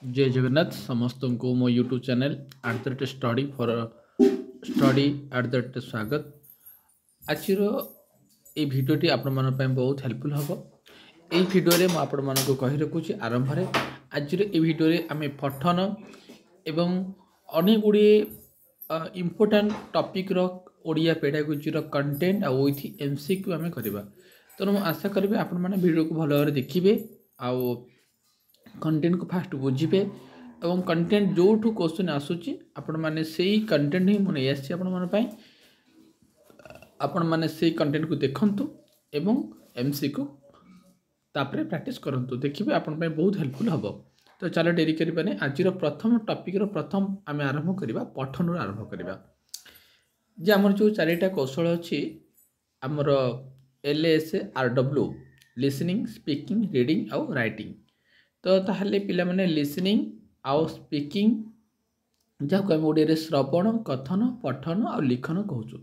जय जगन्नाथ समस्त को मो YouTube channel study for study स्वागत। आज ये भिडटी आपण बहुत हेल्पफुल हम। ये भिडियो में आपण मान कही रखुची आरंभ में आज ये भिडियो आम पठन एवं अनेक गुड़े important topic Odia pedagogy content आ विथ एमसीक्यू आम करवा। तेणु आशा करी आपण मैंने भिडियो को भल भाव देखिए आउ कंटेंट को फास्ट बुझे और कंटेंट जो क्वेश्चन आसूची आपण मैंने से कंटेंट ही मुझे आसी आपण मैंने से कंटेंट को देखंतु एवं एमसीक्यू तापरे प्रैक्टिस करंतु देखिए आपण पे बहुत हेल्पफुल हम। तो चलो डेरी करें आज प्रथम टॉपिक प्रथम आम आरंभ करवा पठन आरंभ करवा जे आमर जो चारिटा कौशल अच्छी आमर LAS RW listening speaking reading आउ राइटिंग। तो ताहले पिला माने लिसनिंग आउ स्पीकिंग जहाँ आम ओडिया श्रवण कथन पठन और लिखन कहूँ।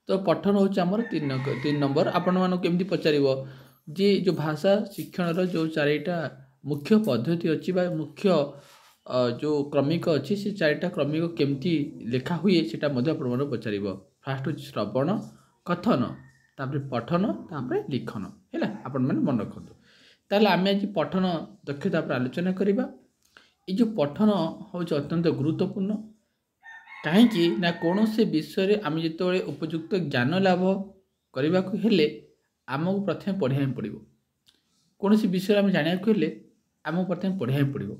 तो पठन हूँ आमर 3 नंबर। आपण मानक केमती पचार जे जो भाषा शिक्षण जो चारिटा मुख्य पद्धति अच्छी मुख्य जो क्रमिक अच्छी से चारिटा क्रमिक केमती लेखा हुए से पचार। फास्ट हूँ श्रवण कथन तापर पठन तापर लिखन है आपण मैंने मन रखु। ताहले आम आज पठन दक्षता पर आलोचना करवा। ये जो पठन हूँ अत्यंत गुरुत्वपूर्ण कहीं ना कौन से विषय आम जो उपयुक्त ज्ञान लाभ करने को हेले आमको प्रथम पढ़ाई पड़ो। कौन सी विषय आम जाना आमको प्रथम पढ़ाई पड़ो।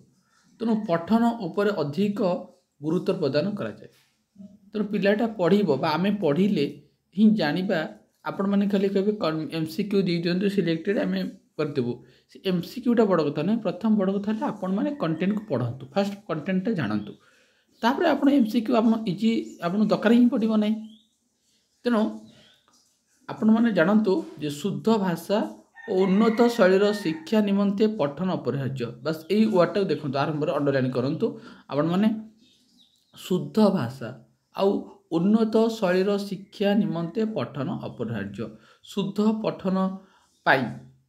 तेणु पठन उपर अधिक गुरुत्व प्रदान कराए। तेणु पिलाटा पढ़ आम पढ़ले ही जाना। आपण मैंने खाली कहे MCQ दी दिंतु सिलेक्टेड आम करदेबू। MCQटा बड़ कथा ना। प्रथम बड़ कथा है आपण मैंने कंटेंट को पढ़तु फास्ट कंटेंटा जानतु तापर आप MCQ आप इजी आप दरकार ही पड़ो ना। तेणु आपण मैंने जानतु जे शुद्ध भाषा और उन्नत शैलीर शिक्षा निमंते पठन अपरिहार्य। बस यही वर्डटा देखो आरंभ अंडरलाइन करूँ। आपण मैंने शुद्ध भाषा आउ उन्नत शैलीर शिक्षा निमंते पठन अपरिहार्य। शुद्ध पठन पाई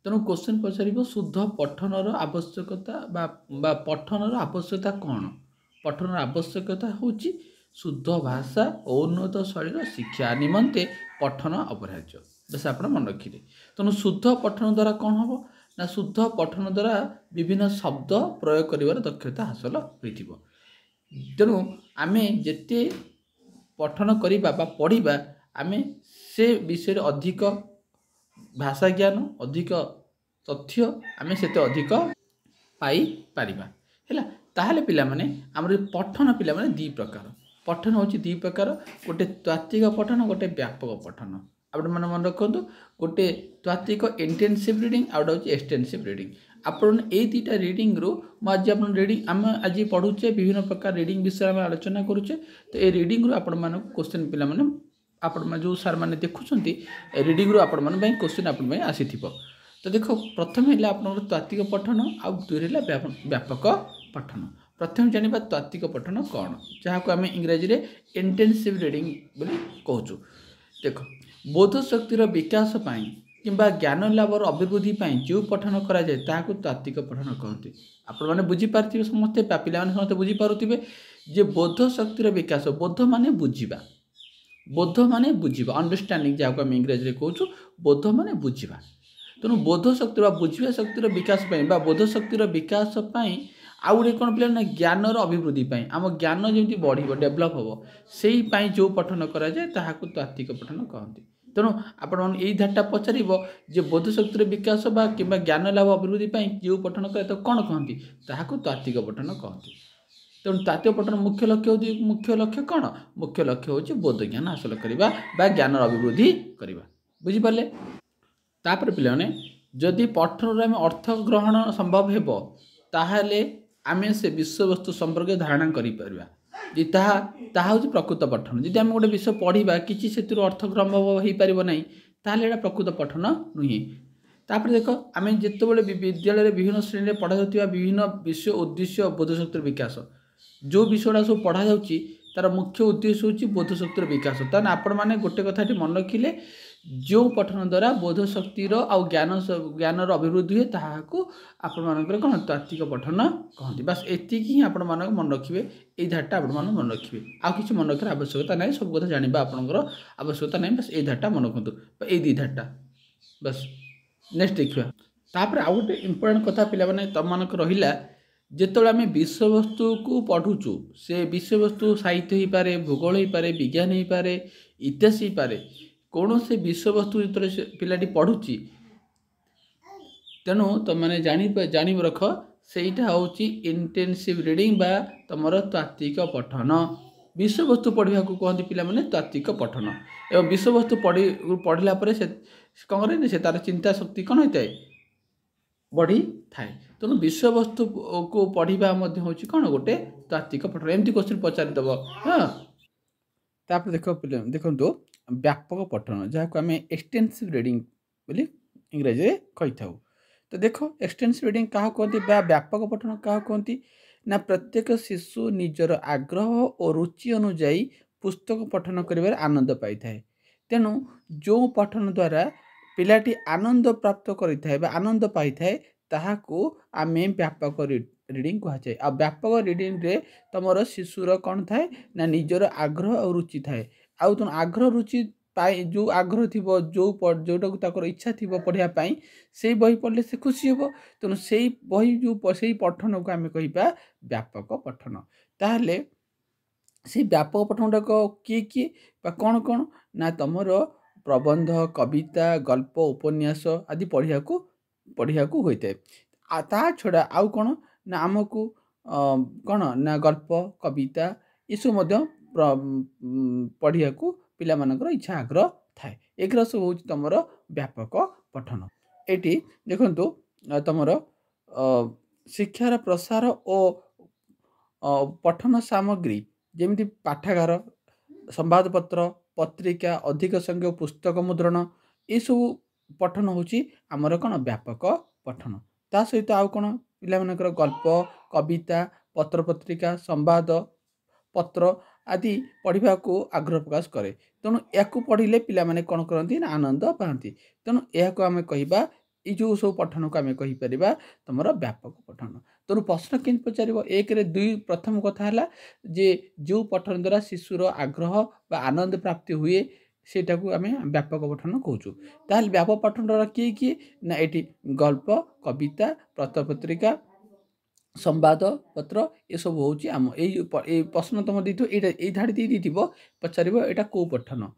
तेणु क्वेश्चन पचार शुद्ध पठनर आवश्यकता बा पठनर आवश्यकता कौन। पठनर आवश्यकता हूँ शुद्ध भाषा और उन्नत शैलीर शिक्षा निमंते पठन अपरिहार्य। बस आप मन रखिए। तेणु शुद्ध पठन द्वारा कौन हम ना शुद्ध पठन द्वारा विभिन्न शब्द प्रयोग कर दक्षता हासिल हो। तेणु आम जिते पठन करवा पढ़ा आम से विषय अधिक भाषा ज्ञान अधिक तथ्य आम से अधिक पाई पारिबा है। ताहले पिला माने हमर पठन पिला माने दी प्रकार पठन होची दी प्रकार। गोटे तात्विक पठन गोटे व्यापक पठन। आप मन रखु गोटे तात्विक इंटेंसिव रीडिंग आउट होची एक्सटेंसिव रीडिंग। आपण ए दुटा रीडिंग रू आज आप रीडिंग आम आज पढ़ुचे विभिन्न प्रकार रीडिंग विषय आम आलोचना करुचे। तो ये रीडिंग रू आपण मान क्वेश्चन पिला माने आपण जो सार मैंने देखुंत रीडिंग रू आपण मान क्वेश्चन आपण आसी। तो देखो प्रथम है आप तात्विक पठन आउ दुई है व्यापक पठन। प्रथम जाना तात्विक पठन कौन जहाँ को आम इंग्राजी रे इंटेंसिव रीडिंग बोली कहूँ। देखो बोध शक्तिर विकास पाई किंबा ज्ञान लाभर अभिवृद्धि जो पठन कराए ताकू तात्विक पठन कहते। आपण मैंने बुझीपारे समस्ते पिला समस्त बुझीपारे जे बोध शक्तिर विकास बोध माने बुझा बोध माने बुझा अंडरस्टैंडिंग जहाँ को आम इंग्राजी कहूँ बोध माने बुझा। तेणु बोध शक्ति बुझा शक्तिर विकास बोध शक्तिर विकास आउ गोटे कौन पे ना ज्ञानर अभिवृद्धि आम ज्ञान जमी बढ़ डेभलप हम से जो पठन कराए ताकू तात्विक पठन कहते। तेणु आपण यही धारटा पचार जे बोध शक्तिर विकास कि ज्ञान लाभ अभिवृद्धि जो पठन कराए तो कौन कहती ताकू तात्विक पठन कहते। तेणु तात्विक पठन मुख्य लक्ष्य हो मुख्य लक्ष्य कौन मुख्य लक्ष्य हूँ बोध ज्ञान हासिल करवा ज्ञान अभिवृद्धि करवा। बुझीपारे तापर पिलाने जदि पठन आम अर्थ ग्रहण संभव हो ताहले आम से विषय वस्तु संपर्क धारणा करा हूँ प्रकृत पठन। जदि आम गोटे विषय पढ़ा कि अर्थ ग्रहण हो पार ना ताहले एटा प्रकृत पठन नुहे। तापर देख आम जितेबाला विद्यालय विभिन्न श्रेणी में पढ़ा जाता विभिन्न विषय उद्देश्य बोधशक्तिर विकास जो विषयटा सब पढ़ा तार मुख्य उद्देश्य हूँ बोधशक्तिर विकास। ताने आपण मैंने गोटे कथा मन रखिले जो पठन द्वारा बोध शक्तिर आउ ज्ञानर अभिवृद्धि हुए ताहाकू आपण मानकर कौन तात्विक पठन कहते। बस एतिक ही आपण मानक मन रखिए, ये धारटा आपण मान मन रखिए, आउ किसी मन रखार आवश्यकता ना, सब कथा जाना आपंकर आवश्यकता ना, बस ये धारटा मन रखु, ये दी धारटा बस। नेक्स्ट देखिए तापर आउ गोटे इम्पोर्टाट कथा पे तुम मानक रहा जिते आम विषयवस्तु को पढ़ुचु से विषयवस्तु साहित्य हो पारे, भूगोल हो पारे, विज्ञान हो पारे, इतिहास हो पारे, कौन से विषयवस्तु जो पिलाटी पढ़ुची तेणु तुम मैंने जानी रख सेटा हूँ इंटेंसिव रीडिंग बा तुमर तात्विक पठन। विषयवस्तु पढ़ा को कहते पिला माने तात्विक पठन एवं विषयवस्तु पढ़ला से कौन करे से तार चिंता शक्ति कौन होता है बढ़ी थाए। तेणु विषयवस्तु को पढ़ा हूँ कौन गोटे तात्विक पठन। एमती क्वेश्चन पचारिदेव। हाँ तापर देखो व्यापक पठन जहाँ आम एक्सटेंसिव रीडिंग बोली इंग्राजी में कही था। तो देखो एक्सटेंसिव रीडिंग क्या कहती व्यापक पठन क्या कहती ना प्रत्येक शिशु निजर आग्रह और रुचि अनुजाई पुस्तक पठन कर आनंद पाई थाए। तेणु जो पठन द्वारा पिलाटी आनंद प्राप्त करें आनंद पाई थाए ताहाकू आम व्यापक रीडिंग कहुए। आ व्यापक रीडिंग रे तुमर शिशुर कौन थाए ना निजर आग्रह और रुचि थाए। आउ तुम आग्रह रुचि पाई जो आग्रह थी जोटा इच्छा थी पढ़ाई से बही पढ़ले से खुशी हे। तेणु से बही जो से पठन को आम कह व्यापक पठन। ताहले से व्यापक पठन गुड़ाक किए किए कौन कौन ना तुमर प्रबंध, कविता, गल्प, उपन्यास आदि पढ़ा को होता है। ता छड़ा आउ कौन ना आमको कौन ना गल्प, कविता ये सब पढ़ा को पिला मानकर इच्छा आग्रह थाए। एग्र सब हूँ तुम व्यापक पठन। एटी देखो तुमर शिक्षार प्रसार और पठन सामग्री जमी पाठागार, संवादपत्र, पत्रिका, अधिक संख्यक पुस्तक मुद्रण ये सब पठन हूँ आमर कौन व्यापक पठन। ता सहित आउ कौन पिला मानकर गल्प, कविता, पत्र पत्रिका, संवाद पत्र आदि पढ़ा को आग्रह प्रकाश करे। तेणु या पढ़ले पिला माने कौन करती ना आनंद पाती। तेणु यह आम कह जो सब पठन को आम कहीपर तुम व्यापक पठन। तेणु प्रश्न के पचार एक रे दुई प्रथम कथा है जे जो पठन द्वारा शिशुर आग्रह व आनंद प्राप्ति हुए सेटा को आम व्यापक पठन कहूँ। ताल व्यापक पठन द्वारा किए किए ना ये गल्प, कविता, पत्र पत्रिका, संवाद पत्र ये सब हूँ आम ये प्रश्न तुम दी ये धाड़ी दी पचार यहाँ कौ पठन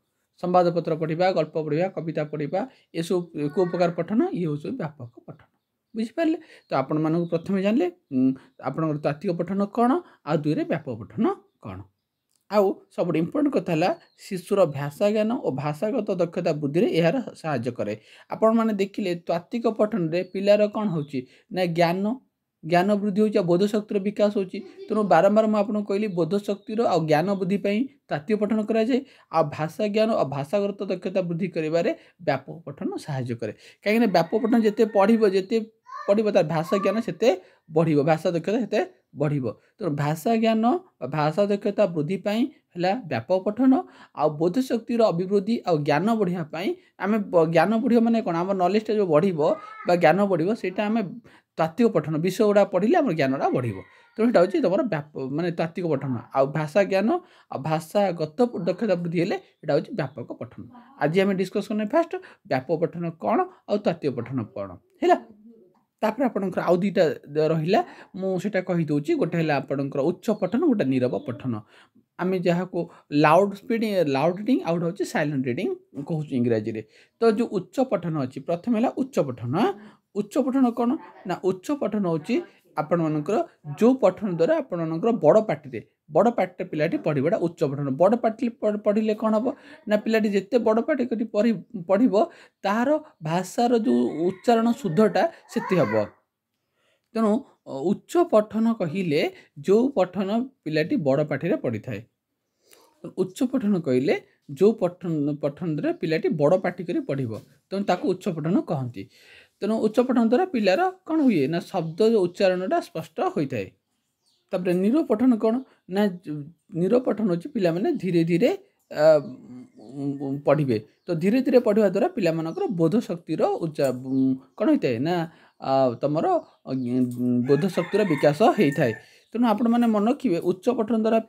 संवाद पत्र पढ़ा, गल्प पढ़ा, कविता पढ़ा ये सब कौ प्रकार पठन ये हूँ व्यापक पठन। बुझिपारे। तो आपण मानक प्रथम जानले आपण तात्विक पठन कौन आ दुई रे व्यापक पठन कौन। आउ सब इम्पोर्टेंट कथा है शिशुर भाषा ज्ञान और भाषागत दक्षता वृद्धि में यार साहाय्य करे। आपण मैंने देखिले तात्विक पठन रे पिलार कौन होची ना ज्ञान वृद्धि हो बोध शक्तिर विकास होची। तेणु बारंबार मुझे कहली बोध शक्तिर आ ज्ञान वृद्धि तात्विक पठन कराए आ भाषा ज्ञान और भाषागत दक्षता वृद्धि करिबारे व्यापक पठन साहाय्य करे। कहीं व्यापक पठन जिते पढ़ तार भाषा ज्ञान से बढ़, भाषा दक्षता से बढ़। तो भाषा ज्ञान भाषा दक्षता वृद्धि है व्यापक पठन आ बोध शक्तिर अभिवृद्धि आ ज्ञान बढ़ापी आम ज्ञान बढ़ माने कौन आम नॉलेजटा जो बढ़ ज्ञान बढ़ से तात्विक पठन विषय गुड़ा पढ़ले आम ज्ञानटा बढ़। तेणु यहाँ हूँ तुम माने तात्विक पठन आ भाषा ज्ञान आ भाषागत दक्षता वृद्धि है यहाँ हूँ व्यापक पठन। आज आम डिस्कस करने फास्ट व्यापक पठन कौन आ तात्विक पठन कौन है। तापर आपणकर आउ दुईटा रहा मुझे कहीदे गोटे है आपणकर उच्च पठन गोटे नीरव पठन। आम जहाँ को लाउड रीडिंग आउ गोटे हूँ साइलेंट रीडिंग कहूँ इंग्राजी में। तो जो उच्च पठन अच्छी प्रथम है उच्च पठन। उच्च पठन कौन ना उच्च पठन हूँ आपण मानकर जो पठन द्वारा आपण मानकर बड़ पार्टी पिलाटी पढ़ा उच्च पठन। बड़ पार्टी पढ़ले कौन हम ना पिलाटी जिते बड़ पार्टी कर पढ़ तार भाषार जो उच्चारण शुद्धटा से हम। तेणु उच्च पठन कहले जो पठन पिलाटी बड़ पार्टी पढ़ी थाए। उच्च पठन कहले जो पठन द्वारा पिलाटी बड़ पार्टी कर पढ़ तेणु ताको उच्च पठन कहती। तेणु उच्च पठन द्वारा पिलार कौन हुए ना शब्द उच्चारणटा स्पष्ट होता है। तापर नीरव पठन कौन ना नीरव पठन हो पिला माने धीरे धीरे पढ़े तो धीरे धीरे पढ़ा द्वारा पिलामानकर बोध शक्तिर कौन होता है ना तुमर बोध शक्तिर विकास होता है। तेणु आपण मैंने मन रखिए उच्च पठन द्वारा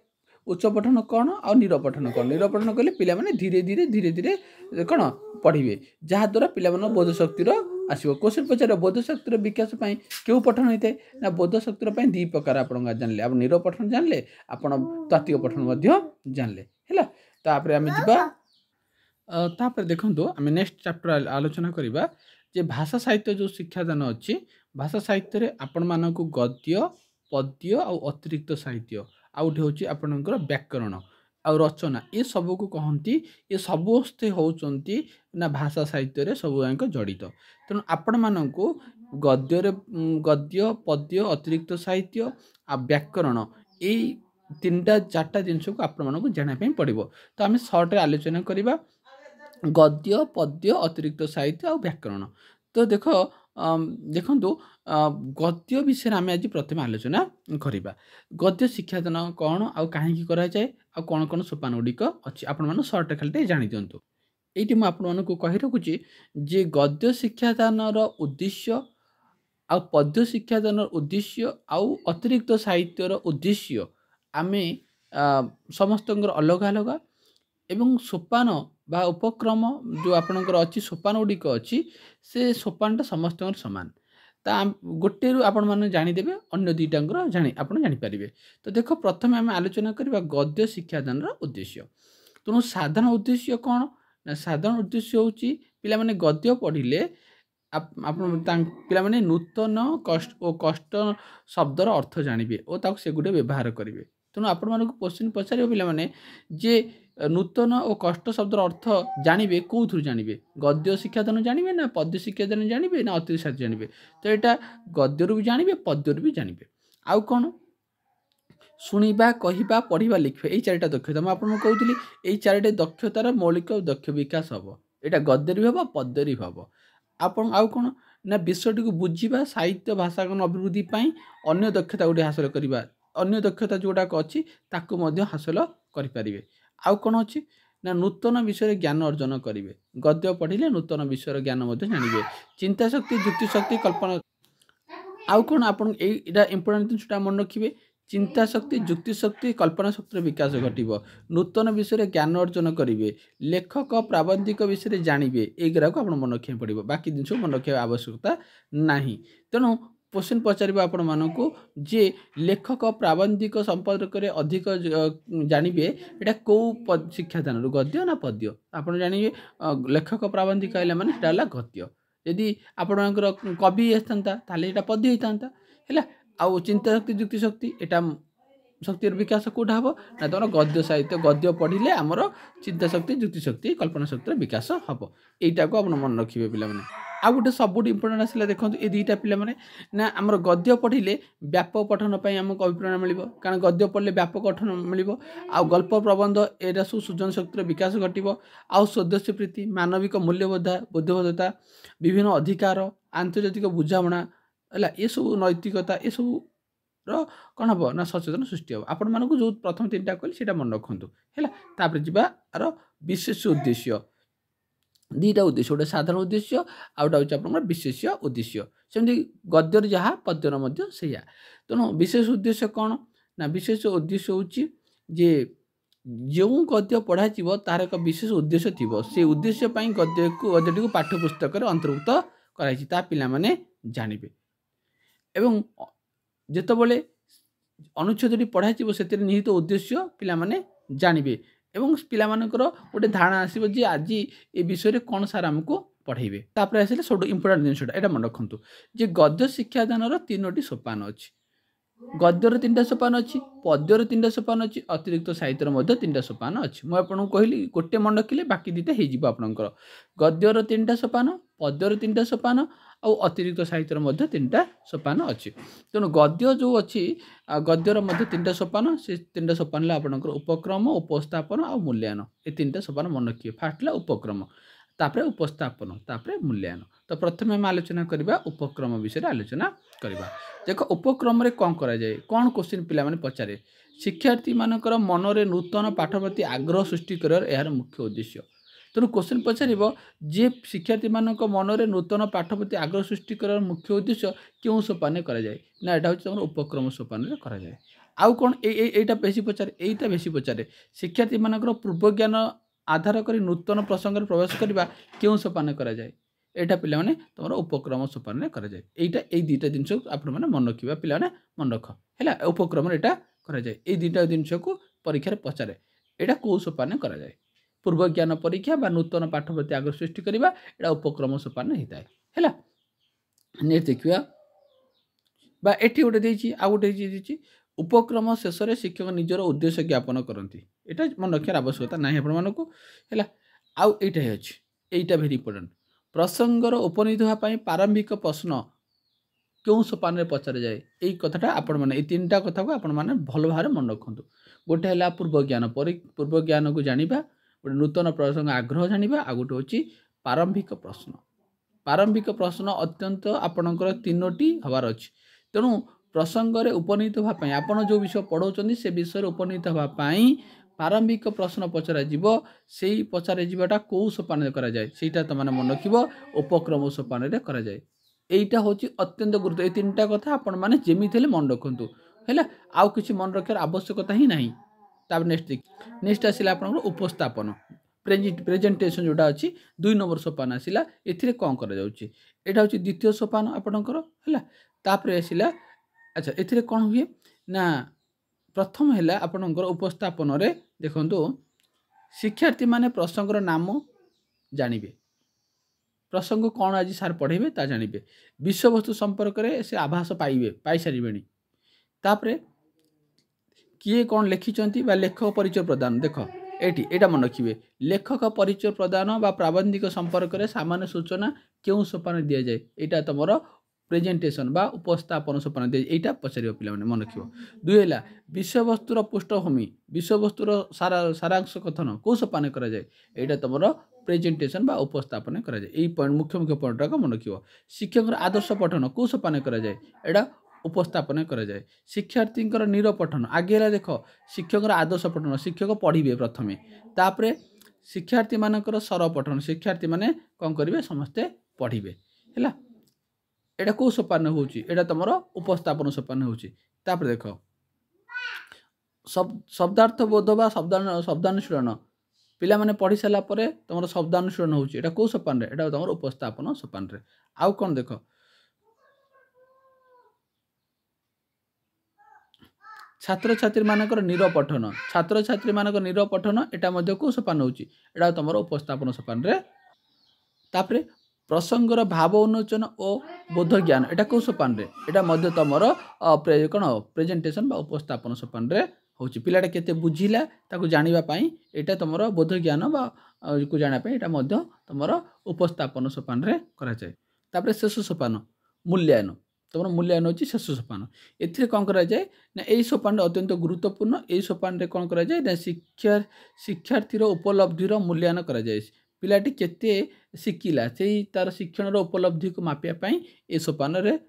उच्च पठन कौन आ निरपठन कौन निरपठन कले पिलामाने धीरे धीरे धीरे धीरे कौन पढ़े जहाँद्वारा पिलामान बोध शक्तिर आसो क्वेश्चन पचार बोध शक्तिर विकास क्यों पठन होता है ना बोध शक्तिर दी प्रकार आप जानले आप निरपठन जानले आप तात्विक पठन जानले है। तापर आम जापर देखो आम नेक्स्ट चैप्टर आलोचना करवा जे भाषा साहित्य जो शिक्षादान अच्छी भाषा साहित्य आपण मानक गद्य पद्य आ अतिरिक्त साहित्य आउटे हूँ आपणकर व्याकरण आ रचना ये सब को कहती ये समस्ते होती ना भाषा साहित्य सब जाक जड़ित। तेणु आपण मानक गद्य पद्य अतिरिक्त साहित्य आ व्याकरण ये तीनटा चार्टा जिनस को आपण मानक जानापी पड़ो। तो आम सर्ट आलोचना करवा गद्य पद्य अतिरिक्त साहित्य और व्याकरण। तो देखो गद्य विषय आम आज प्रथम आलोचना करवा गद्य शिक्षादान कौन आउ कहीं कराए आ कौन कौन सोपान गुड़िक अच्छी आपण मैंने सर्ट खाली जाणी दिंतु। ये मुझे कही रखुची जे गद्य शिक्षादान उद्देश्य आ पद्य शिक्षादान उद्देश्य आउ अतिरिक्त साहित्यर उद्देश्य आम समस्त अलग अलग एवं सोपान बा उपक्रम जो आपणकर अच्छी सोपान गुड़िक अच्छी से सोपानटा समस्त सामान ता गोटे आपण मैंने जानीदेवे अन्य दुईटांगर जानीपारे। तो देख प्रथम आम आलोचना करवा गद्य शिक्षादान उद्देश्य। तेणु साधारण उद्देश्य कौन ना साधारण उद्देश्य हूँ पिला माने गद्य पढ़िले पिला माने नूतन कष्ट शब्दर अर्थ जानिबे और ताको सेगुडे व्यवहार करेंगे। तेणु आपण मानक क्वेश्चन पचारे पिला माने जे नूतन और कष्ट शब्दर अर्थ जानिबे कौथुर जानिबे गद्य शिक्षादान जानिबे ना पद्य शिक्षादान जानिबे ना अतिरिक्त साहित्य जानिबे। तो यहाँ गद्यरू भी जानिबे पद्यरू भी जानिबे। आउ कौन शुणा कहवा पढ़ा लिखा यही चारिटा दक्षता मुझे आपको कहूली यही चारिटा दक्षतार मौलिक दक्ष विकास हम यहाँ गद्य भी हम पद्य भी हम आउ कौन ना विषयटी को बुझा साहित्य भाषागण अभिवृद्धि अन्य दक्षता गुटे हासिल करवा अन्य दक्षता जोड़ाक अच्छी हासिल करें। आउ कौन अच्छी ना नूतन विषय ज्ञान अर्जन करेंगे गद्य पढ़िले नूतन विषय ज्ञान जानिबे चिंता शक्ति युक्ति शक्ति कल्पना आउ कौन आप इम्पोर्टाट जिनसा मन रखिए चिंता शक्ति युक्ति शक्ति कल्पना शक्तिर विकास घटव नूतन विषय ज्ञान अर्जन करेंगे लेखक प्राबंधिक विषय जानवे यगुरा को आप मन रखा पड़ो बाकी जिन मन रखा आवश्यकता ना। तेणु क्वेश्चन पचार आपण मानक जे लेखक प्राबंधिक संपर्क में अधिक जानवे यहाँ कौ शिक्षादान गद्य ना पद्य आप जानवे लेखक प्राबंधिक आइला माने सेटा गद्य यदि आपणकर कवि आसता यहाँ पद्य होता है। आउ चिंता शक्ति युक्ति शक्ति यहाँ शक्ति विकास कौटा हम ना तुम गद्य साहित्य गद्य पढ़िले आमर चिंता शक्ति युक्ति शक्ति कल्पना शक्तिर विकास हम यहीटा को आप मन रखिए पे आ गोटे सब इम्पोर्टाट आसला देखो ये दुईटा पे ना आमर गद्य पढ़िले व्यापक पठन आमको अभिप्रेरणा मिल कारण गद्य पढ़ले व्यापक पठन मिल आउ गल्प प्रबंध एटा सब सृजन शक्तिर विकास घटव आउ सदस्य प्रीति मानविक मूल्यबोधा बोधबोधता विभिन्न अधिकार आंतर्जातिक बुझाणा है ये सब नैतिकता ये सब कौन हम ना सचेतन सृष्टि हम आपण मानक जो प्रथम तीन टा कहली सेटा मन रखु है। जाबार विशेष उद्देश्य दुईटा उद्देश्य गोटे साधारण उद्देश्य आउटा हूँ आप विशेष उद्देश्य सेमती गद्यर जहाँ पद्यर से तेणु विशेष उद्देश्य कौन ना विशेष उद्देश्य हूँ जे जो गद्य पढ़ा तार एक विशेष उद्देश्य थी से उद्देश्य गद्यटी को पाठ्यपुस्तक अंतर्भुक्त कराई पिला माने जानिबे एवं जेतबले अनुच्छेदटी पढ़ाई से निहित उद्देश्य पिला माने जानिबे एवं पिला मानकर गोटे धारणा आसो जे आज ये विषय कौन सार आमको पढ़ेबे। तापर आसिले सब इम्पोर्टाट जिनसा यहाँ मन रखु जे गद्य शिक्षादान तीनोटी सोपान अच्छी गद्यर 3टा सोपान अच्छी पद्यर 3टा सोपान अच्छी अतिरिक्त साहित्यर 3टा सोपान अच्छी मुझे आपको कहली गोटे मन रखिले बाकी दुईटा हो आपंकर गद्यर 3टा सोपान पद्यर 3टा सोपान आउ अतिरिक्त साहित्यर 3टा सोपान अच्छी। तेणु गद्य जो अच्छी गद्यर 3टा सोपान से 3टा सोपान आपंकर उपक्रम उपस्थापन आ मूल्यायन ये 3टा सोपान मन रखिए। फास्ट उपक्रम तापर उपस्थापन तापर मूल्यायन। तो प्रथम आम आलोचना करवा उपक्रम विषय आलोचना करवा। देख उपक्रम कौन करा जाए कौन क्वेश्चन पिला माने पचारे शिक्षार्थी मानकर मनरे नूतन पाठ प्रति आग्रह सृष्टि कर यार मुख्य उद्देश्य। तेणु क्वेश्चन पचार जे शिक्षार्थी मान मनरे नूतन पाठ प्रति आग्रह सृष्टि कर मुख्य उद्देश्य क्यों सोपान कराए ना यहाँ हूँ उपक्रम सोपान कराए। आउ कौन एटा बेसी पचारे यहीटा बेसी पचारे शिक्षार्थी मानकर पूर्व ज्ञान आधार कर नूतन प्रसंग प्रवेश करने क्यों सोपान कराए यहाँ पे तुम उपक्रम सोपान कराए। यही दुईटा जिन आप मन रखा पे मन रख है उपक्रम यहाँ कराए। ये दुईटा जिनस को परीक्षा पचारे यहाँ कौ सोपान कराए पूर्व ज्ञान परीक्षा बा नूतन पाठ प्रति आग्रह सृष्टि करवा यहाँ उपक्रम सोपान होता है। नेक्स्ट देखा बा एटी गोटे देती आ गोटे उपक्रम शेष में शिक्षक निजर उद्देश्य ज्ञापन करती यहाँ मन रखार आवश्यकता ना आपको है। आउ यहाँ अच्छी यहीटा भेरी इम्पोर्टाट प्रसंगर उपनीत होगापी प्रारंभिक प्रश्न क्यों सोपान में पचार जाए यही कथाटा आपण मैंने तीन टा कथा को आपण मैंने भल भाव मन रखु। गोटे है पूर्व ज्ञान को जाना गोटे नूतन प्रसंग आग्रह जाना आ गोटे हूँ प्रारंभिक प्रश्न अत्यंत आपणकर तीनोटी हबार अच्छी। तेणु प्रसंग में उपनीत होगापी आपड़ जो विषय पढ़ाऊँ से विषय उपनीत होगापी प्रारंभिक प्रश्न पचरा से पचारे जाटा कौ सोपान कराए ସେଇଟା तुम मन रख उपक्रम सोपान कराए। यहीटा हूँ अत्यंत गुरुत्व ये तीन टा कथा आपण मैंने जमी मन रखु है आउ किसी मन रखार आवश्यकता ही ना। नेक्स्ट आसला आप उपस्थापन प्रेजेंटेशन जोटा अच्छी 2 नंबर सोपान आसला ए कौन करा जाउची एटा हूँ द्वितीय सोपान आपणकर है। तापर आसला अच्छा ए कौन हुए ना प्रथम है आपणकर उपस्थापन रे देखंतु शिक्षार्थी माने प्रसंगर नाम जानिबे प्रसंग कौन आज सार पढ़ेबे ता जानिबे विषय वस्तु संपर्क में से आभास पाइबे पाई सारिबेनी। तापरे किए कौन लिखिचंती बा लेखक परिचय प्रदान देख एटी एटा मन रखिए लेखक परिचय प्रदान बा प्राबंधिक संपर्क में सामान्य सूचना क्यों सोपान दि जाए यहाँ तुम प्रेजेंटेशन बा उपस्थापन सोपान दि यहाँ पचार पे मन रख। 2 है विषय वस्तुर पृष्ठभूमि विषय वस्तुर सारांश कथन कौ सोपान कराए यहाँ तुम प्रेजेंटेशन बा उपस्थापन कराए। यही पॉइंट मुख्य मुख्य पॉइंट का मन रख। शिक्षक आदर्श पठन कौ सोपान कराए यहाँ उपस्थापन कराए। शिक्षार्थी निर पठन आगे है देख शिक्षक आदर्श पठन शिक्षक पढ़े प्रथमे तापर शिक्षार्थी मानकर सर पठन शिक्षार्थी माने कौन करेंगे समस्ते पढ़े है यहाँ कौ सोपान होता तुम उपस्थापन सोपान होपर देख शब्दार्थ बोध बा शब्दानुशीलन पिला माने पढ़ी सारा तुम शब्दानुशीलन होता कौ सोपान यहाँ तुम उपस्थापन सोपान आउ कौन देख छात्र छात्री मानकर निर पठन छात्र छात्री मानकर निर पठन यहाँ कौ सोपान होता तुम उपस्थापन सोपान तापर प्रसंगर भाव उन्मोचन और बोध ज्ञान यहाँ कौ सोपान यहाँ तुम कौन प्रेजेंटेशन बा उपस्थापन सोपान होची पिलाटा केते बुझिला ताकू जानिबा यहाँ तुम बोध ज्ञान बा को जानापी यहाँ तुम उपस्थापन सोपान करा जाए। तापर शेष सोपान मूल्यायन तुम मूल्यायन होची शेष सोपान ए कौन करा जाए ना यही सोपान अत्यंत गुरुत्वपूर्ण यही सोपान कौन करा जाए ना शिक्षार्थीर उपलब्धिर मूल्यायन करा जाए पिलाटी केते शिखिला से तार शिक्षण उपलब्धि को मापियापाई ए सोपान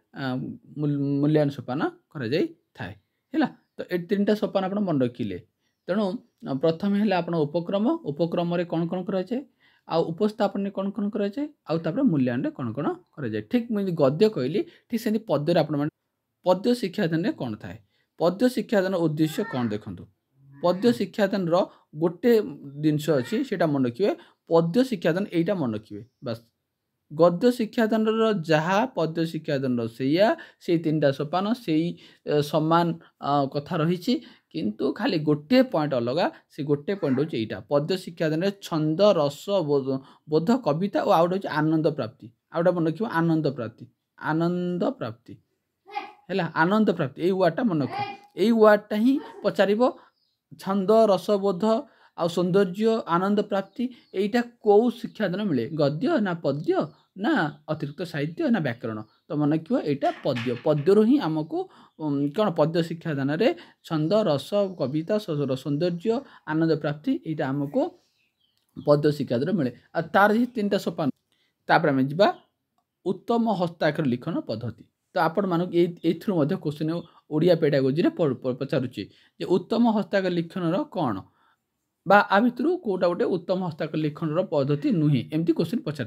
मूल्यायन सोपान करा जाई थाए है। तो ये 3टा सोपान आप मन रखिले तेणु प्रथम है आप उपक्रम कौन कौन कराए आ उपस्थापन कौन कौन कराए आउे मूल्यायन कौन कौन कराए ठीक मुझे गद्य कहली ठीक से पद्य आप पद्य शिक्षादान कौन थाए पद्य शिक्षादान उद्देश्य कौन देखु पद्य शिक्षादान गोटे जिनस अच्छी से मन रखिए पद्य शिक्षादान यहीटा मन रखिए बस गद्य शिक्षादान जहाँ पद्य शिक्षादान से 3टा सोपान से समान कथा रही किंतु खाली गोटे पॉइंट अलग से गोटे पॉइंट हूँ यहाँ पद्य शिक्षादान छंद रस बोध कविता और आउट हूँ आनंद प्राप्ति आउटा मन रखिए आनंद प्राप्ति है आनंद प्राप्ति यही वार्डटा मन रख यही वार्डटा ही पचार छंद रसबोध आ सौंदर्य आनंद प्राप्ति यहीटा कौ शिक्षादान मिले गद्य ना पद्य ना अतिरिक्त साहित्य ना व्याकरण तो मन रखिए यहाँ पद्य पद्यरू ही आमको कौन पद्य शिक्षादान छंद रस कविता सौंदर्य आनंद प्राप्ति यहाँ आमको पद्य शिक्षा द्वारा मिले तार 3टा सोपान तापर आम जा उत्तम हस्ताक्षर लिखन पद्धति तो आपण मानक क्वेश्चन ओडिया पेडागोजी पचारुचे जे उत्तम हस्ताक्षर लिखन कौन बा आ भितर कोटा गोटे उत्तम हस्ताक्षर लिखन पद्धति नुहे एमती क्वेश्चन पचार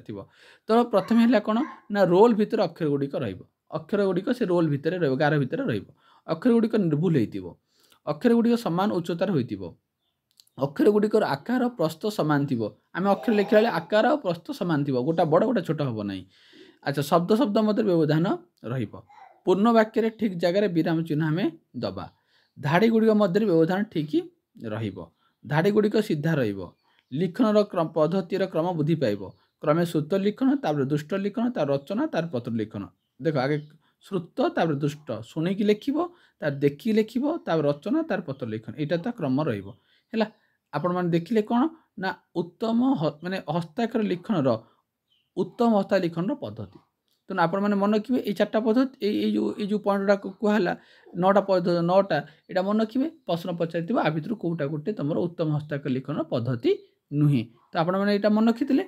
तो प्रथम है कौन ना रोल भितर अक्षर गुड़िक अक्षर गुड़िक से रोल भितर गार भितर अक्षर गुड़िक निर्भुल हो अक्षर गुड़िक सामान उच्चतार हो अक्षर गुड़िकर आकार प्रस्थ सामान थी आम अक्षर लिखा बेले आकार और प्रस्थ सामान थी गोटा बड़ गोटा छोट हम ना अच्छा शब्द शब्द मध्य व्यवधान पूर्ण वाक्य ठीक जगह विराम चिन्ह आम दबा धाड़ी गुड़िक मध्य व्यवधान ठीक धाड़ी गुड़िक सीधा लिखन पद्धतिर क्रम बुद्धि पाइब क्रमे श्रुत लिखन तापर दुष्ट लिखन तार रचना तार पत्र लिखन देख आगे श्रुत तापर दुष्ट शुणिकी लिख तार देखिकी लिख तार रचना तार पत्र लिखन यहाँ तो क्रम रहा आपण मैंने देखिले कौन ना उत्तम माने हस्ताक्षर लिखन उत्तम हस्ता लिखन पद्धति तो आपण मैंने मन रखिए ये 4टा पद्धति ये पॉइंट गुड़ा कहला 9टा पद्धति 9टा यहाँ मन रखिए प्रश्न पचार आ भर कौटा गोटे तुम उत्तम हस्ताक्षर लिखन पद्धति नुहे तो आपण मैंने यहाँ मन रखी से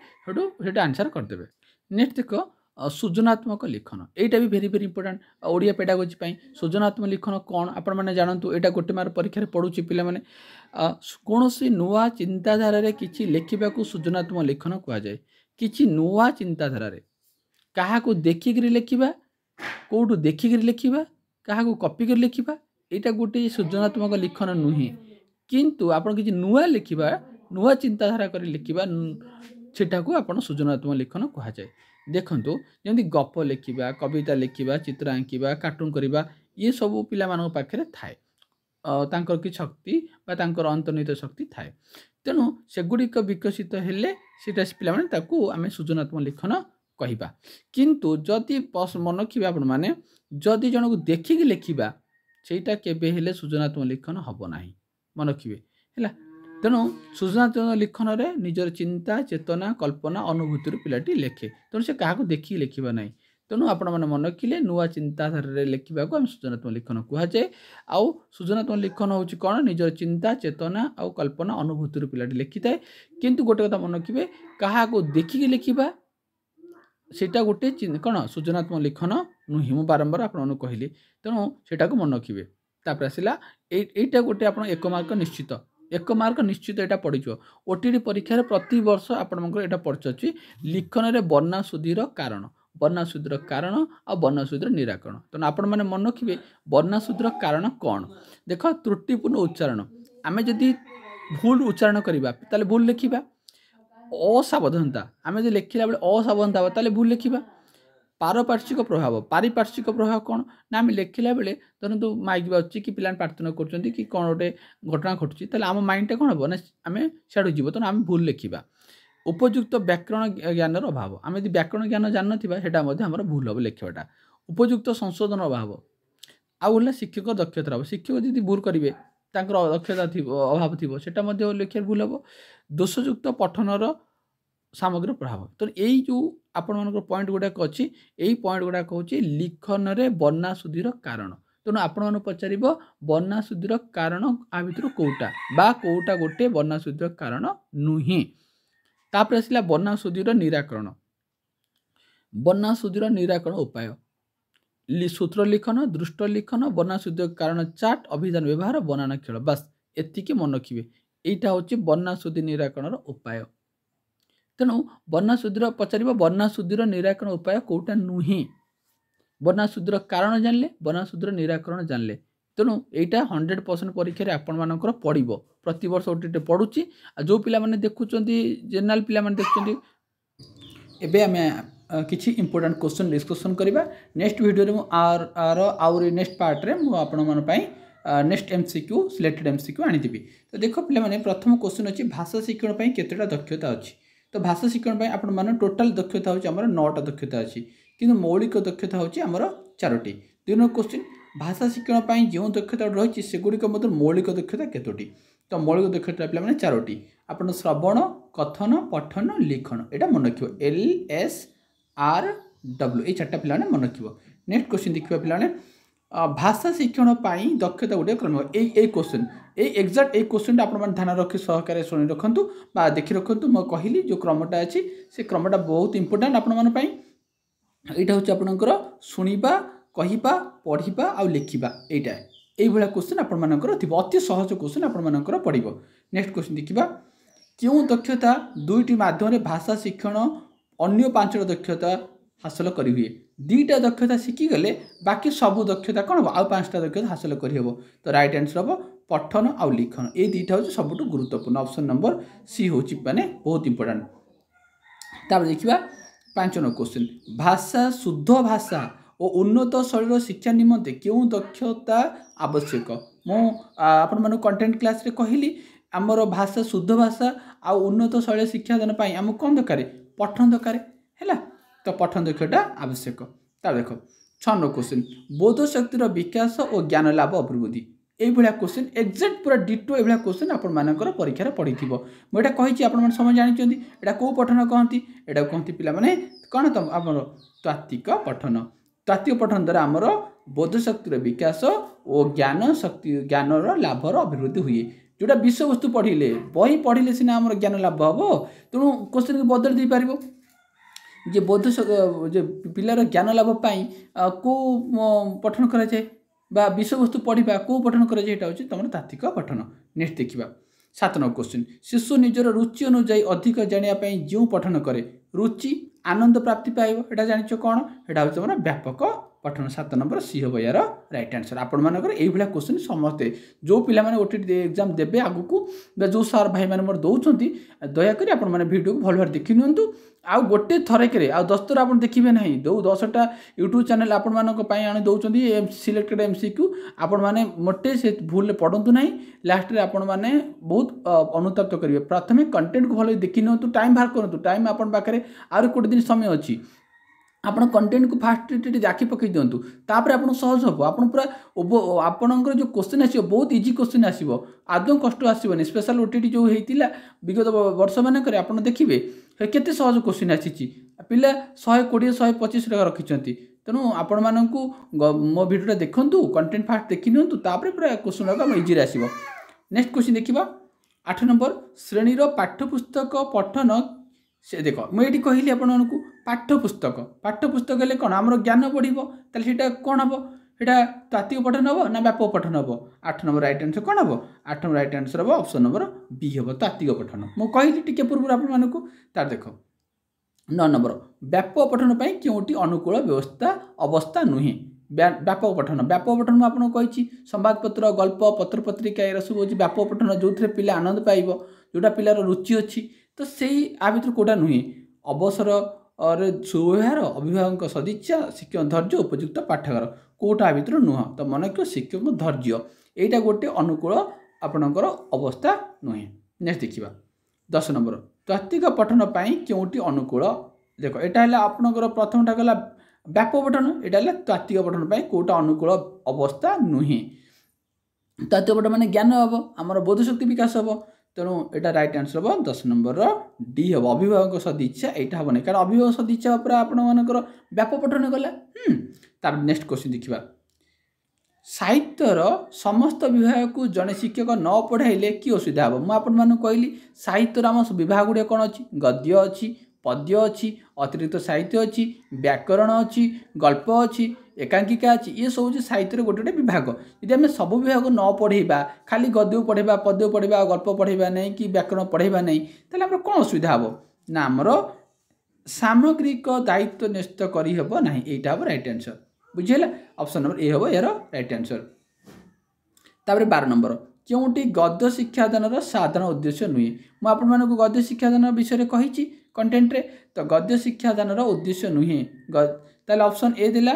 आंसर करदे। नेक्स्ट देख सृजनात्मक लिखन यहाँ भी भेरी भेरी इंपोर्टेंट ओडिया पेडागोजी सृजनात्मक लिखन कौन आपण मैंने जानतु यहाँ गोटे मार्क परीक्षा पढ़ुची पिला माने कौन सी नुआ चिंताधारा किसी लिखा सृजनात्मक लिखन कहुए किसी नुआ चिंताधारा क्या देखिक लिखा कौटू देखिक लिखा क्या कॉपी कर लिखा यहाँ गोटे सृजनात्मक लिखन नुहे किंतु आप किसी नुआ लिखा नुआ चिंताधारा कर लिखा सेटा को आप सृजनात्मक लिखन कहुए देखंतु जमी गप लिखा कविता लिखा चित्र आंकिबा कार्टून करवा ये सब पिला मानक पाखे थाए तांकर कि शक्ति बा तांकर अंतर्निहित शक्ति थाए तेणु सेगुड़िक विकसित हेले सीटा पिला माने ताकू आमे सृजनात्मक लिखन कहिबा किंतु जदि मन रखिबे आपण माने जदि जन को देखिक लिखिबा सेटा केबे हेले सृजनात्मक लिखन हबो नाही मन रखिबे हैला तेणु सृजनात्मक लिखन रे निजर चिंता चेतना कल्पना अनुभूति पिलाटी लेखे तेणु से क्या देखिए लिखा ना तेणु आपण मैंने मन रखिले नुआ चिंताधारा लिखा आम सृजनात्मक लिखन कहुए आउ सृजनात्मक लिखन हूँ कौन निजर चिंता चेतना आउ कल्पना अनुभूति पिलाटी लिखि थाए किंतु गोटे कथा मन रखिए क्या देखिक लिखा सेटा गोटे कौन सृजनात्मक लिखन नुहे मुझे बारंबार आपको कहली तेणु सेटा को मन रखिए तापर आसला एटा गोटे आप 1 मार्क निश्चित 1 मार्क निश्चित यहाँ पड़ ओटीडी परीक्षा प्रति वर्ष आपंकर पढ़ी लिखन में वर्णाशुद्धिर कारण वर्णाशुद्धिर कारण आ वर्णाशुद्धिर निराकरण तेणु आपण मैंने मन रखिए वर्णाशुद्धिर कारण कौन देख त्रुटिपूर्ण उच्चारण आम जदि भूल उच्चारण करवा ताले भूल लिखा असावधानता आम जो लिखला बेले असावधानता हे ताले भूल लिखा पारपार्श्विक प्रभाव कौन ना आम लिखला बेले धरतु माइक बाजुची कि पिला प्रार्थना कर कौन गोटे घटना घटुची आम माइंड कौन हम ना आम सियाड़ू जीव तेणु आम भूल लिखा उपयुक्त व्याकरण ज्ञान अभाव आम यदि व्याकरण ज्ञान जान ना भूल हम लिखाटा उपयुक्त संशोधन अभाव आउ शिक्षक दक्षता अभाव शिक्षक यदि भूल करेंगे दक्षता अभाव थी से लिखा भूल हम दोषयुक्त पठनर सामग्री प्रभाव तो यही जो आपण मान पॉइंट गुड़ाक अच्छी यही पॉइंट गुड़ाक हूँ लिखन में वर्णाशुद्धिर कारण तेणु आपण मैंने पचार वर्णाशुद्धिर कारण आ भर कौटा बा कौटा गोटे वर्णाशुद्धिर कारण नुहे तापर आसला वर्णाशुद्धिर निराकरण उपाय सूत्र लिखन दृष्ट लिखन वर्णाशुद्धिर कारण चार्ट अभिधान व्यवहार बनाना खेल बास एतिकी मन रखिए यहाँ हूँ वर्णाशुद्धि निराकरण उपाय तेणु वर्णाशुद्धिर पचार वर्णाशुद्धिर निराकरण उपाय कौटा नुहे वर्णाशुद्धिर कारण जानले वर्णाशुद्धिर निराकरण जानले तेणु यहाँ 100% परीक्षा आपण मानकर पड़ो प्रति वर्ष ओटीटी पढ़ुची जो पिला माने देखुचंती जेनराल पिला माने देखुचंती एबे आमे किछि इंपोर्टेंट क्वेश्चन डिस्कशन करबा नेक्स्ट वीडियो रे आउरी नेक्स्ट पार्ट रे मु आपण मन पई नेक्स्ट एमसीक्यू सिलेक्टेड एमसीक्यू आनी देबी तो देखो पिला माने प्रथम क्वेश्चन अछि भाषा शिक्षण पई केतेटा दक्षता अछि तो भाषा शिक्षण पई आपण माने टोटल दक्षता होछि हमर 9टा दक्षता अछि किंतु मौलिक दक्षता होछि हमर 4टी दुनो क्वेश्चन भाषा शिक्षण पई जो दक्षता रही सेगुड़िक मौलिक दक्षता केतोटी तो मौलिक दक्षता पे मैंने 4टी आपन श्रवण कथन पठन लिखन यहाँ मन रख LSRW ये 4टा पे मन रख नेक्स्ट क्वेश्चन देखिए पे भाषा शिक्षण पाई दक्षता गोटे क्रम ए क्वेश्चन एक्जाक्ट ए क्वेश्चन आप ध्यान रखी सहकार शुणी रखु देखी रखु मैं कहली जो क्रमटा अच्छी से क्रमटा बहुत इंपोर्टाट आपण यहाँ हूँ आपंकर शुणा कहवा पढ़ा आ लिखा यहाँ ये क्वेश्चन आपर थी अति सहज क्वेश्चन आपर पड़ो। नेक्स्ट क्वेश्चन देखा क्यों दक्षता दुईटी माध्यम भाषा शिक्षण अन्य 5टा दक्षता हासिल कर हुए 2टा दक्षता शिखीगले बाकी सबू दक्षता कौन हम आउ 5टा दक्षता हासिल करहब। तो राइट आंसर हम पठन आउ लिखन ये 2टा हूँ सबुठ गुरुत्वपूर्ण ऑप्शन नंबर सी हूँ माने बहुत इंपोर्टेंट। तापर देखा 5 नंबर क्वेश्चन भाषा शुद्ध भाषा और उन्नत शैली शिक्षा निमंते क्यों दक्षता आवश्यक मु आपण कंटेंट क्लास रे कहली आमर भाषा शुद्ध भाषा आ उन्नत शैली शिक्षा दान पाई आम कौन दरकार पठन दरकार है तो पठन दक्षता आवश्यक। तार देख 6 नंबर क्वेश्चन बोध शक्तिर विकास और ज्ञान लाभ अभिवृद्धि ये क्वेश्चन एक्जाक्ट पूरा डिटो ये क्वेश्चन आपर परीक्षा पढ़ी मुझे कही आप समझ जानते यहाँ कौ पठन कहती यहाँ कहती पे कौन तुम आम तात्विक पठन तात्विक पठन द्वारा आमर बोध शक्तिर विकास और ज्ञान शक्ति ज्ञानर लाभर अभिवृद्धि हुए जोटा विषय वस्तु पढ़ले बही पढ़ले सीना आम ज्ञान लाभ हम तेणु क्वेश्चन को बदल दे पार जे बोध जो पिलार ज्ञान लाभ पाई को पठन कराए बा विषय वस्तु पढ़ा को पठन कराए हूँ तुम तात्विक पठन। नेक्स्ट देखा 7 नंबर क्वेश्चन शिशु निजर रुचि अनुजाई अधिक जानापी जो पठन करे रुचि आनंद प्राप्ति पाइब यहाँ जान कौन यहाँ हूँ तुम व्यापक पठन 7 नंबर सी हम यार राइट आंसर। आपण मानकर यही क्वेश्चन समस्ते जो पिला माने ओटीटी एग्जाम देबे आगु को जो सार भाई माने मोर दउछंती दयाकरी आपण माने वीडियो को भल भार देखि नियंतु आ गोटे थरके आ 10 थर आपण देखिबे नाही दो 10टा यूट्यूब चैनल आपण मानक पई आनी दउछंती सिलेक्टेड एमसीक्यू आपण माने मोटे से भूल पढंतु नाही लास्ट रे आपण माने बहुत अनुतप्त करिवे प्रथमे कंटेंट को भल देखि नियंतु टाइम बाहर करंतु टाइम आपण पाखरे आरो कोटे दिन समय अछि आपण कंटेंट को फास्ट जाखि पकई दिंतु तापर आपन सहज हम आप पूरा आपणकर जो क्वेश्चन आसो बहुत इजी क्वेश्चन आसो आदौ कष्ट आसबनी स्पेशल ओटीटी जो होता विगत वर्ष मानक आप देखिए केते सहज क्वेश्चन आसी पिला 120 125 टका रखिंट तेणु आपण मानक मो भिडियो देखु कंटेंट फास्ट देखि नियंतु तापर पूरा क्वेश्चन गुड़ा इजी आसो। नेक्स्ट क्वेश्चन देखा 8 नंबर श्रेणीर पाठ्यपुस्तक पठन से देख मुझे कहली आपको पाठ्यपुस्तक हेल्ले कौन आम ज्ञान बढ़ो तो कौन हम यहाँ तात्विक पठन हम ना व्यापक पठन हम 8 नंबर राइट आंसर कौन हम 8 नंबर राइट आंसर हम ऑप्शन नंबर बी हम तात्विक पठन मुझे कहली टी पूर्व आपको तार देख 9 नंबर व्यापक पठन पर क्योंटी अनुकूल व्यवस्था अवस्था नुहे व्यापक पठन मुझे कही संवादपत्र गल्प पत्र पत्रिका ये सब हूँ व्यापक पठन जो थे पिला आनंद पाइब जोटा पिलार रुचि अच्छी तो सही आ भर कौटा नुहे अवसर और सुव्यवहार अभिभावक सदिच्छा शिक्षक धैर्य उपयुक्त पाठागार कौटा आ भर नुह तो मन रख शिक्षक धैर्य यहाँ गोटे अनुकूल आपणकर अवस्था नुहे। नेक्स्ट देखा 10 नंबर तात्विक पठन पाई क्योंटी अनुकूल देख यहाँ है आपणकर प्रथमटा गला व्यापक पठन यहाँ है तात्विक पठन पाई कौटा अनुकूल अवस्था नुहे तात्विक पठन माने ज्ञान हम आमर बोधशक्ति विकास हम तेणु यहाँ राइट आंसर हम 10 नंबर डी हम अभिभावक सदिच्छा यहाँ हम नहीं कारण अभिभावक सदिच्छा पूरा आपर व्यापक पठन गला। तार नेक्स्ट क्वेश्चन देखा साहित्यर समस्त विभाग को जड़े शिक्षक न पढ़ाइले कि असुविधा हम मुझे कहली साहित्यर आम विभाग गुड़िया कौन अच्छी गद्य अच्छी पद्य अच्छी अतिरिक्त साहित्य अच्छी व्याकरण अच्छी गल्प अच्छी एकांकिका अच्छी ये सब हूँ साहित्य गोटे गोटे विभाग यदि आम सब विभाग न पढ़ेबा खाली गद्य पढ़ेबा पद्य पढ़ेबा गल्प पढ़ेबा नहीं कि व्याकरण पढ़ेबा नहीं ताहले आमर कौन असुविधा हम ना आमर सामग्रिक दायित्व न्यस्त करहब ना यहाँ हम राइट आंसर बुझेगा ऑप्शन नंबर ए हम यार राइट आंसर। तापर 12 नंबर क्योंटी गद्य शिक्षादान साधारण उद्देश्य नुहे मुझे गद्य शिक्षादान विषय कही कंटेंट रे तो गद्य शिक्षादान उद्देश्य नुहे ताहले ऑप्शन ए दिला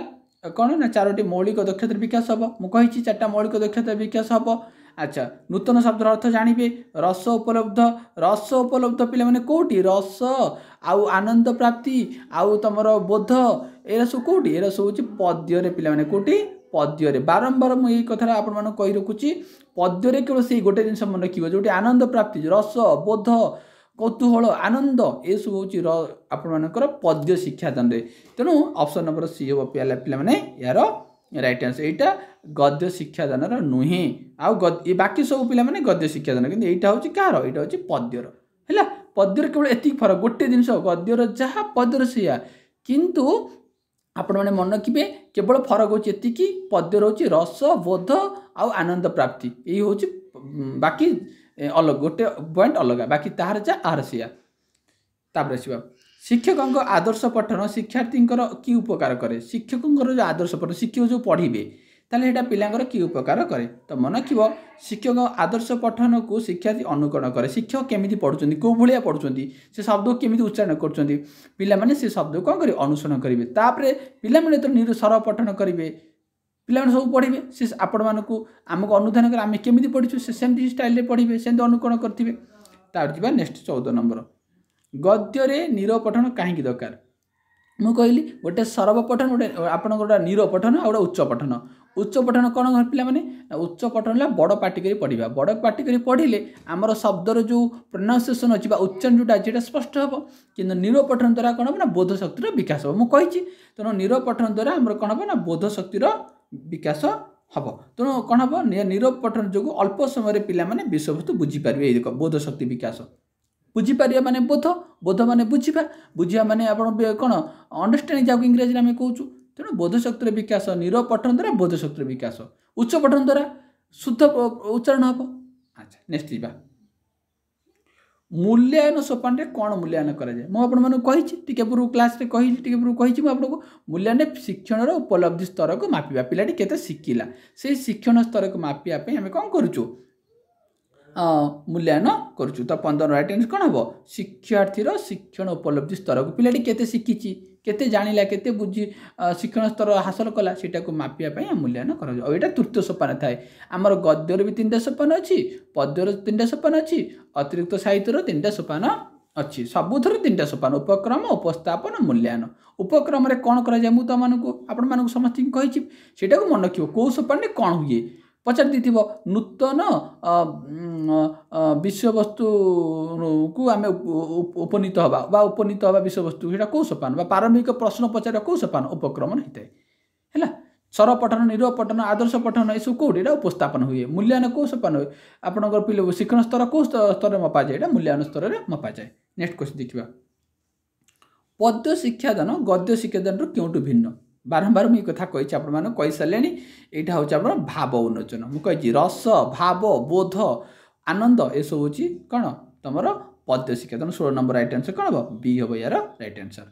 कौन ना 4टी मौलिक दक्षता विकास हम मुझे 4टा मौलिक दक्षता विकास हम। अच्छा नूतन शब्दर अर्थ जानवे रस उपलब्ध पिला माने कोटी रस आउ आनंद प्राप्ति आउ तुमर बोध एरा सब कोटी एरा सब हूँ पद्य पिला माने कोटी पद्य बारंबार मुझे कथा आपण कही रखुची पद्य केवल से गोटे जिन मन रखिए जो आनंद प्राप्ति रस बोध कौतूहल आनंद ये सब हूँ आपर पद्य शिक्षादान तेणु ऑप्शन नंबर सी हम पे माने यार राइट आंसर एटा गद्य शिक्षादान नुहे आउ बाकी सब पिला माने गद्य शिक्षादान किंतु एटा होची कार एटा होची पद्यर हैला पद्यर केवल एति फरक गोटे जिनिस गद्यर जहा पद्यर सिया किंतु आपण माने मन रखिबे केवल फरक होची एतिकी पद्यर होची रस बोध आउ आनंद प्राप्ति एई होची बाकी अलग गोटे पॉइंट अलग बाकी ताहार जा आर सिया तापर आसीबा शिक्षक आदर्श पठन शिक्षार्थी कि उपकार करे शिक्षक जो आदर्श पठन शिक्षक जो पढ़े ताले एटा पिलांकर कि उपकार करे तो मन रखिब शिक्षक आदर्श पठन को शिक्षार्थी अनुकरण करे शिक्षक केमिति पढ़ुचंदी को भलिया पढ़ुचंदी से शब्द को केमिति उच्चारण करचंदी पिला माने से शब्द को करे अनुसरण करिवे तापरे पिला माने तो निरसर पठन करिवे पिला माने सब पढ़िबे से आपण मानकु हमको अनुधान कर आमे केमिति पढ़िछु से सेमति स्टाइल रे पढ़िबे सेमति अनुकरण करथिबे तार जिबा नेक्स्ट 14 नंबर गद्य रे नीरव पठन कहीं दरकार मु कहली गोटे सरव पठन गोटे आपण गोटे नीरव पठन और उच्च पठन कौन पिला माने उच्च पठन ला बड़ पाटी करी पढ़िबा बड़ पाटी करी पढ़िले हमर शब्दर जो प्रोनाउंसिएशन अछि बा उच्चारण जोटा जेटा स्पष्ट हबो किंतु नीरव पठन द्वारा कोन ना बोध शक्तिर विकास हो मु कहिछि तनो नीरव पठन द्वारा हमर कोन ना बोध शक्तिर विकास हबो तनो कोन हबो नीरव पठन जोगु अल्प समय रे पिला माने विषय वस्तु बुझी पारबे ए देखो बोध शक्ति विकास बुझी पारिया माने बोध बोध माने बुझिबा बुझिया माने आपण कोन अंडरस्टैंडिंग जाउ इंग्लिश रे हम कहउछु तेणु बोध शक्तिर विकास नीरव पठन द्वारा बोध शक्तिर विकास उच्च पठन द्वारा शुद्ध उच्चारण हम अच्छा नेक्स्ट जीवा मूल्यांकन सोपान रे कौन मूल्यांकन करा जाय मु आपण माने कहिछि टिके पूर्व क्लास रे कहिछि टिके पूर्व कहिछि मु आपन को मूल्यांकन शिक्षण रो उपलब्धि स्तर को मापिबा पिलाटी केते शिखिला से शिक्षण स्तर को मापिया पे हम कोन करूछु मूल्यांकन करूछु तो 15 राइट आंसर कोन हबो शिक्षार्थी रो शिक्षण उपलब्धि स्तर को पिलाटी केते शिखिछि केते जानिला केते बुझी शिक्षण स्तर हासिल कला सेटा को मापिया पई मूल्यांकन करा जाय एटा तृतीय सोपान थाए हमर गद्यर भी 3टा सोपान अछि पद्यर 3टा सोपान अछि अतिरिक्त साहित्य रो 3टा सोपान अछि सबुथर 3टा सोपान उपक्रम उपस्थापन मूल्यांकन उपक्रम रे कोन करा जाय मु त मानको आपण मानको समस्त कहिछि सेटा को मन रखियो को सोपान रे कोन हुए पचार दीथिबो नूतन विषय वस्तु को आमे उपनीत हवा बा उपनीत हवा विषय वस्तु हेटा को सोपान बा प्रारंभिक प्रश्न पचार को सोपान उपक्रम हिताय हैला सर पठन नीरव पठन आदर्श पठन एसु कोडा उपस्थापन हुए मूल्यांकन को सोपान हुए आपनकर पिले शिक्षण स्तर को स्तर मपा जाय एटा मूल्यांकन स्तर रे मपा जाय नेक्स्ट क्वेश्चन देखिबा पद्य शिक्षादान गद्य शिक्षादान रो केउटु भिन्न बारंबार मुझे कथा कही आपण कही सारे यहाँ हूँ आप भाव उन्मोचन मुझे रस भाव बोध आनंद ये सब हूँ कौन तुम पद्य शिक्षादान 16 नंबर राइट आंसर कौन हम बी हम यार राइट आंसर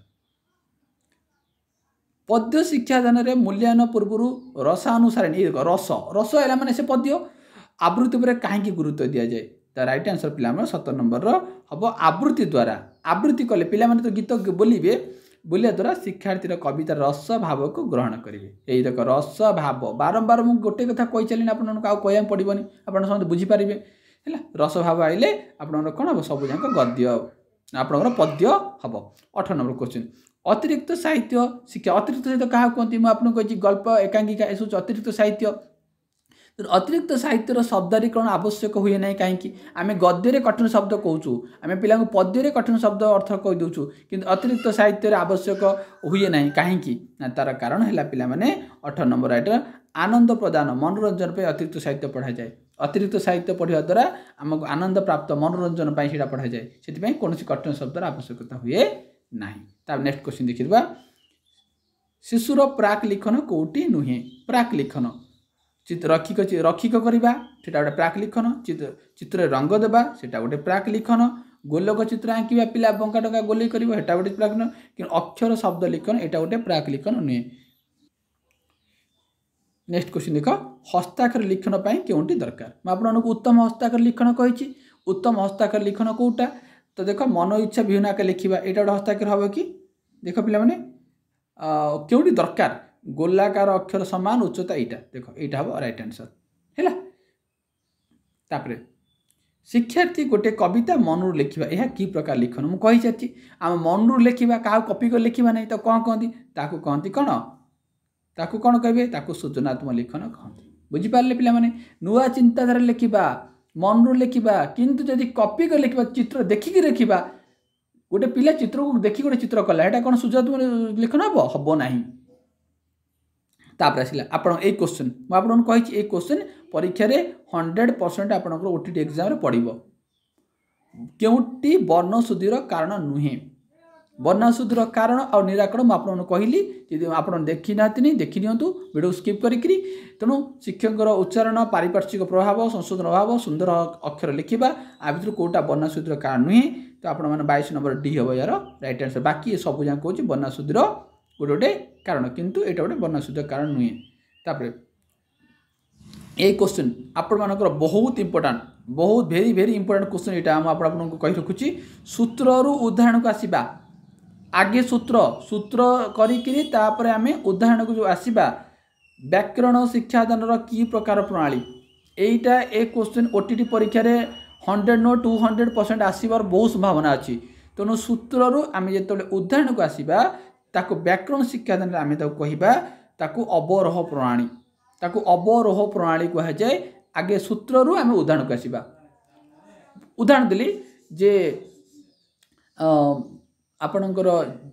पद्य शिक्षादान रे मूल्यांकन पूर्व रसानुसार रस रस है माने से पद्य आवृत्ति पर कहीं गुरुत्व दि जाए तो राइट आंसर पिला 17 नंबर हम आवृत्ति द्वारा आवृत्ति कले पिला तो गीत बोलिए बोलिया द्वारा शिक्षार्थी कवितार रस भाव को ग्रहण करेंगे यही देख रस भाव बारंबार मुझे गोटे कथा कही चली आपको कह पड़ोनी आप समझते बुझीपारे है रस भाव आइले आप कौन हम सब जाक गद्य आपंकर पद्य हम 18 नंबर क्वेश्चन अतिरिक्त साहित्य शिक्षा अतिरिक्त साहित्य क्या कहती मुझे आपको कही गल्प एकांकिका यह सब अतिरिक्त साहित्य अतिरिक्त साहित्यर शब्दारीकरण आवश्यक हुए ना कहीं आम गद्य कठिन शब्द कहूँ आम पिला पद्य कठिन शब्द अर्थ कही दूँ कि अतिरिक्त साहित्य आवश्यक हुए ना कहीं तार कारण है पिला माने 18 नंबर राइट आनंद प्रदान मनोरंजन पे अतिरिक्त साहित्य पढ़ा जाए अतिरिक्त साहित्य पढ़ा द्वारा आमको आनंद प्राप्त मनोरंजन से पढ़ा जाए से कौन कठिन शब्दर आवश्यकता हुए ना नेक्स्ट क्वेश्चन देखिए शिशुर प्राक लिखन कौटी नुहे प्राक लिखन रखिक करवा से गोटे प्राक लिखन चित्र रंग देवा से गोटे प्राक लिखन गोलक चित्र आंकिवा पिला बंका टंका गोल कर गोटे प्राक कि अक्षर शब्द लिखन यहाँ गोटे प्राक लिखन नुहे नेक्स्ट क्वेश्चन देख हस्ताक्षर लिखन क्योंटी दरकार मैं आपको उत्तम हस्ताक्षर लिखन कही उत्तम हस्ताक्षर लिखन कौटा तो देख मन इच्छा विहीन आके लिखा यहाँ गोटे हस्ताक्षर हम कि देख पे क्योंटी दरकार गोलाकार अक्षर समान उच्चता यहाँ देख यहाँ हम राइट आंसर है तापरे शिक्षार्थी गोटे कविता मनरू लिखा यह कि प्रकार लिखन मुझे कही सारी आम मनरू लिखा क्या कॉपी कर लिखा नहीं तो कौन कहती कहती कौन ताकू कौन कहे ताकू सृजनात्मक लिखन कहते बुझीपारे पे नुआ चिंताधारा लिखा मनरू लिखा किंतु जदि कॉपी कर लिखा चित्र देखिकी लिखा गोटे पिला चित्र को देखिक गोटे चित्र कला यहाँ कौन सृजनात्मक लिखन हम ना तापर आसला आपण ए क्वेश्चन मु आपन कहि ए क्वेश्चन परीक्षा रे 100% आपन ओटीटी एग्जाम रे पड़िबो केउटी वर्णशुद्धिर कारण नुहे वर्णशुद्धिर कारण और निराकरण मु आपन कहली यदि आपन देखि नातिनी देखि नियंतु वीडियो स्किप करिकरी तेणु शिक्षकर उच्चारण पारिपार्श्विक प्रभाव संशोधन अभाव सुंदर अक्षर लिखिबा आ भितर कोटा वर्णशुद्धिर कारण नुहे तो आपण माने 22 नंबर डी हबो यार राइट आंसर बाकी सब जा कहूँ वर्णशुद्धिर गोटे गोटे कारण किंतु एटा गोटे वर्णशुद्धिर कारण नुहे तापर ए क्वेश्चन आपण मानकर बहुत इंपोर्टेंट बहुत वेरी वेरी इंपोर्टेंट क्वेश्चन एटा हम आपन को कहि रखुची सूत्र रु उदाहरण को आसीबा आगे सूत्र सूत्र करिकरी तापर आमे उदाहरण को जो आसीबा व्याकरण शिक्षादान रो की प्रकार प्रणाली एटा ए क्वेश्चन ओटीटी परीक्षा रे 100 नो 200% आसीबार बहुत संभावना अछि तनो सूत्र रु आमे जेतले उदाहरण को आसीबा ताको व्याकरण शिक्षादान रे आमे ताको कहिबा ताको अवरोह प्रणाली ताको अवरोह प्रणाली कह जाए आगे सूत्र रु आमे उदाहरण को आसीबा उदाहरण दिली जे आपणकर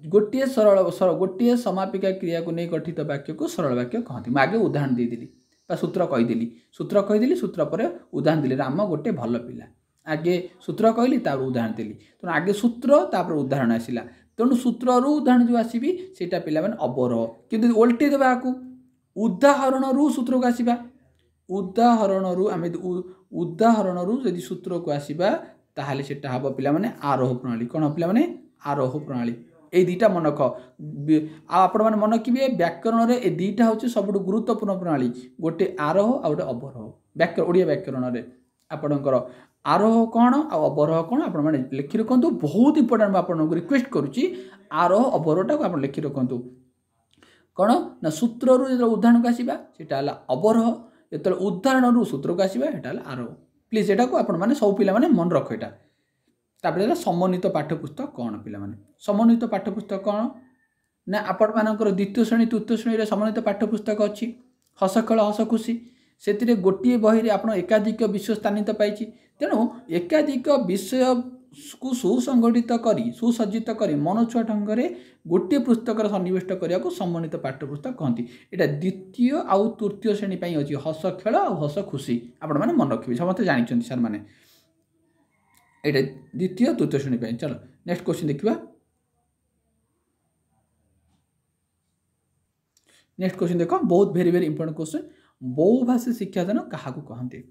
गोटे सरल गोटे समापिका क्रिया को नहीं गठित वाक्य को सरल वाक्य कहती मैं आगे उदाहरण देदेली सूत्र कहीदेली सूत्र पर उदाहरण देली राम गोटे भल पिला आगे सूत्र कहली तापर उदाहरण देली तेणु आगे सूत्र तापर उदाहरण आसला तेणु सूत्र रु उदाहरण जो आसबि सेटा पिला माने अवरोह किंतु उल्टी देबा को उदाहरण रु सूत्र को आसीबा उदाहरण रु आमे उदाहरण रु यदि सूत्र को आसीबा ताहाले सेटा हबो पिला माने आरोह प्रणाली कोन पिला माने आरोह प्रणाली ए दीटा मन रख आपण माने मन किबे व्याकरण रे ए दीटा होची सबटु गुरुत्वपूर्ण प्रणाली गोटे आरोह आ गोटे अवरोह व्याकरण ओडिया व्याकरण रे आपणकर आरोह कोन आ अवरोह कोन आपण माने लिखि रखंतु बहुत इंपोर्टेंट आपण को रिक्वेस्ट करूची आरोह अवरोहटा को आपण लिखि रखंतु कोन ना सूत्र रु जे उदाहरण को आसीबा सेटा हला अवरोह जेतले उदाहरण रु सूत्र को आसीबा सेटा हला आरोह प्लीज एटा को आपण माने सब पिला माने मन रख एटा तापर समन्वित पाठ्यपुस्तक कौन पिला माने समन्वित पाठ्यपुस्तक कौन ना आपण मानकर द्वितीय श्रेणी तृतीय श्रेणी रे समन्वित पाठ्यपुस्तक अच्छी हस खेल हस खुशी से गोटे बही रे आपण एकाधिक विषय स्थानित पाई तेणु एकाधिक विषय को सुसंगठित करी सुसज्जित करी मनछुआ ढंग से गोटे पुस्तक सन्निवेश करने को समन्वित पाठ्यपुस्तक कहती यहाँ द्वितीय आउ तृतीय श्रेणी अच्छी हस खेल आ हस खुशी आपण मैंने मन रखिए समस्त जानते सार मैंने ये द्वितीय तृतीय श्रेणी चलो नेक्स्ट क्वेश्चन देखा नेक्स्ट क्वेश्चन देख बहुत वेरी वेरी इंपोर्टेंट क्वेश्चन बहुभाषी शिक्षादान क्या कहते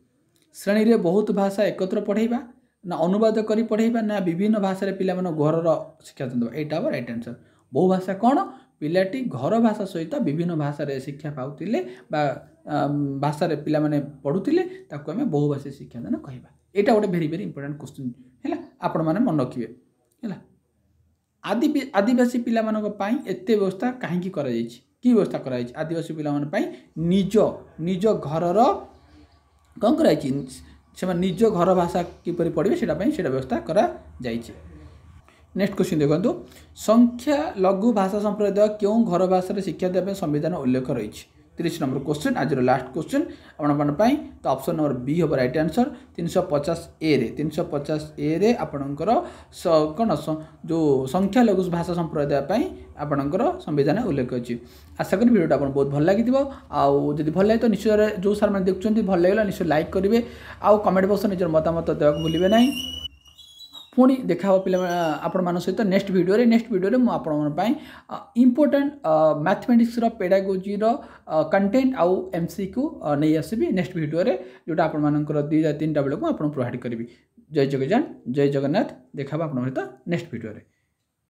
श्रेणी रे बहुत भाषा एकत्र पढ़ेबा ना अनुवाद करी पढ़ेबा ना विभिन्न भाषा पिला मन घर शिक्षादान देवा एटा राइट आंसर बहुभाषा कौन पिलाटी घर भाषा सहित विभिन्न भाषा रे शिक्षा पाउतिले बा भाषा रे पिला माने पढुतिले ताको हमें बहुभाषी शिक्षादान कहबा एटा गोटे वेरी वेरी इंपोर्टेंट क्वेश्चन हैला आपण माने मन रखिबे हैला आदिवासी पिला मानक पई एते व्यवस्था काहेकि करा जायछि की व्यवस्था करा जायछि आदिवासी पिला मन पई निज निज घरर कौन करा जायछि से निज घर भाषा किपरि पढ़े से व्यवस्था करा जायछि नेक्स्ट क्वेश्चन देखो संख्या लघु भाषा संप्रदाय क्यों घर भाषा शिक्षा देवा संविधान उल्लेख रही 30 नंबर क्वेश्चन आज लास्ट क्वेश्चन आपण तो ऑप्शन नंबर बी हम राइट आंसर 350 ए रे 350 ए रे आपणकर कौन जो संख्या लघु भाषा संप्रदाय आपणकर संविधान उल्लेख अच्छी आशा करी वीडियो आपको बहुत भल लगी आउ जब भल लगे तो निश्चय जो सार मैंने देखुं भल लगे निश्चय लाइक करेंगे आउ कमेंट बक्स निजर मतामत देवाक भूलिए ना पुणी देखा पिला आपण मान सहित नेक्स्ट वीडियो मु आपण पई इंपोर्टेंट मैथमेटिक्स रो पेडागोजी रो कंटेंट आउ एमसीक्यू नहीं आसबी नेक्स्ट वीडियो रे जोटा आपण मानकर 2-3 बेले को आपण प्रोवाइड करी जय जगन्नाथ देखा आपण सहित नेक्स्ट वीडियो रे।